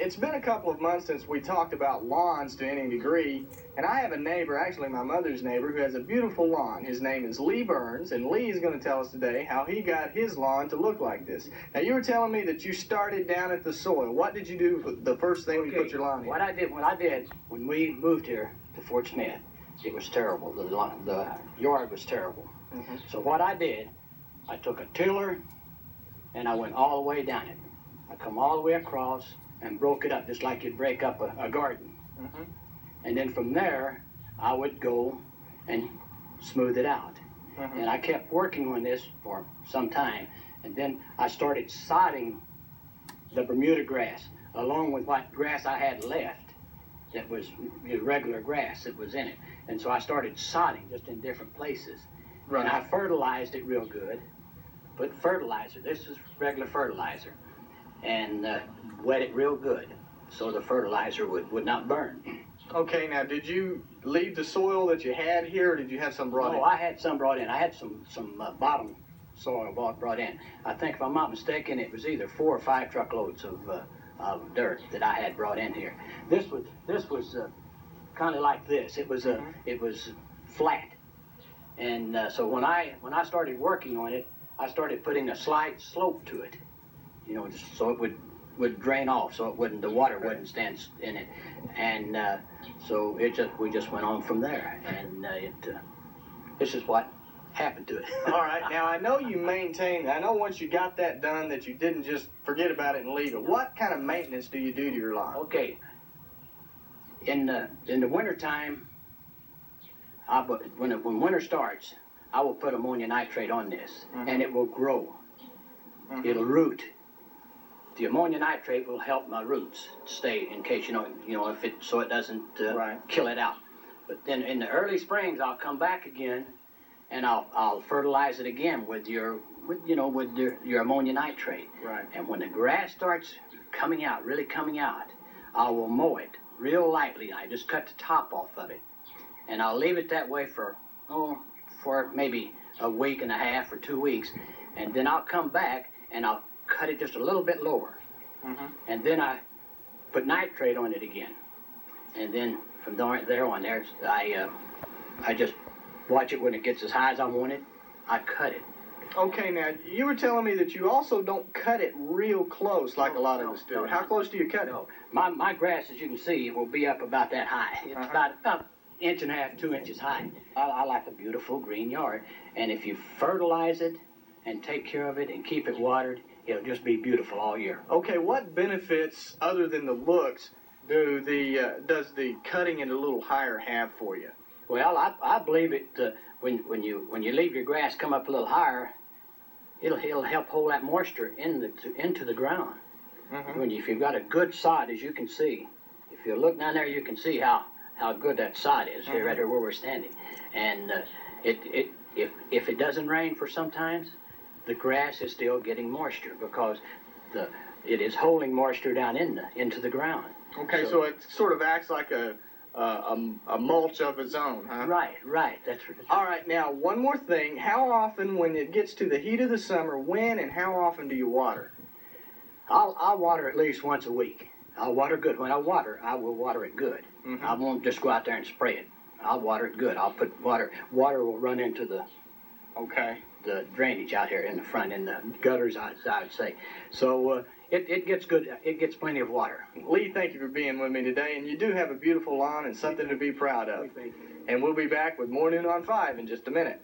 it's been a couple of months since we talked about lawns to any degree, and I have a neighbor, actually my mother's neighbor, who has a beautiful lawn. His name is Lee Burns, and Lee is going to tell us today how he got his lawn to look like this. Now, you were telling me that you started down at the soil. What did you do for the first thing when you put your lawn in? What I did when we moved here to Fort Smith, it was terrible. The yard was terrible. Mm-hmm. So what I did, I took a tiller and I went all the way down it. I come all the way across and broke it up just like you'd break up a garden. Mm-hmm. And then from there, I would go and smooth it out. Mm-hmm. And I kept working on this for some time. And then I started sodding the Bermuda grass along with what grass I had left that was regular grass that was in it. And so I started sodding just in different places. Right. And I fertilized it real good. Put fertilizer, this is regular fertilizer, and wet it real good so the fertilizer would not burn. Okay, now did you leave the soil that you had here, or did you have some brought in? No, I had some brought in. I had some bottom soil brought in. I think, if I'm not mistaken, it was either 4 or 5 truckloads of dirt that I had brought in here. This was kind of like this. It was it was flat, and so when I started working on it, I started putting a slight slope to it, you know, just so it would drain off, so the water wouldn't stand in it, and so we just went on from there, and this is what happened to it. All right, now I know you maintained. I know once you got that done that you didn't just forget about it and leave it. What kind of maintenance do you do to your lawn? Okay. In the wintertime, when winter starts, I will put ammonium nitrate on this, and it will grow. It'll root. The ammonium nitrate will help my roots stay in case if it so it doesn't kill it out. But then in the early springs, I'll come back again, and I'll fertilize it again with your ammonium nitrate. Right. And when the grass starts coming out, really coming out, I will mow it real lightly. I just cut the top off of it, and I'll leave it that way for maybe a week and a half or 2 weeks, and then I'll come back and I'll cut it just a little bit lower, and then I put nitrate on it again, and then from there on I just watch it. When it gets as high as I want it, I cut it. Okay, now you were telling me that you also don't cut it real close like a lot of us do. How close do you cut it? My grass, as you can see, will be up about that high. It's about 1.5 to 2 inches high. I like a beautiful green yard, and if you fertilize it and take care of it and keep it watered, it'll just be beautiful all year. Okay, what benefits other than the looks does the cutting it a little higher have for you? Well, I believe it. When you leave your grass come up a little higher, it'll help hold that moisture into the ground. If you've got a good sod, as you can see, if you look down there, you can see how good that sod is here, right here where we're standing. And if it doesn't rain for some times, the grass is still getting moisture because it is holding moisture down into the ground. Okay, so it sort of acts like a mulch of its own, huh? Right. That's all right. Now, one more thing. How often, when it gets to the heat of the summer, when and how often do you water? I'll water at least once a week. I'll water good. When I will water it good. I won't just go out there and spray it. I'll water it good. I'll put water. Water will run into the drainage out here in the front, in the gutters, I would say. So it gets good. It gets plenty of water. Lee, thank you for being with me today. And you do have a beautiful lawn and something to be proud of. Thank you. And we'll be back with more Noon on 5 in just a minute.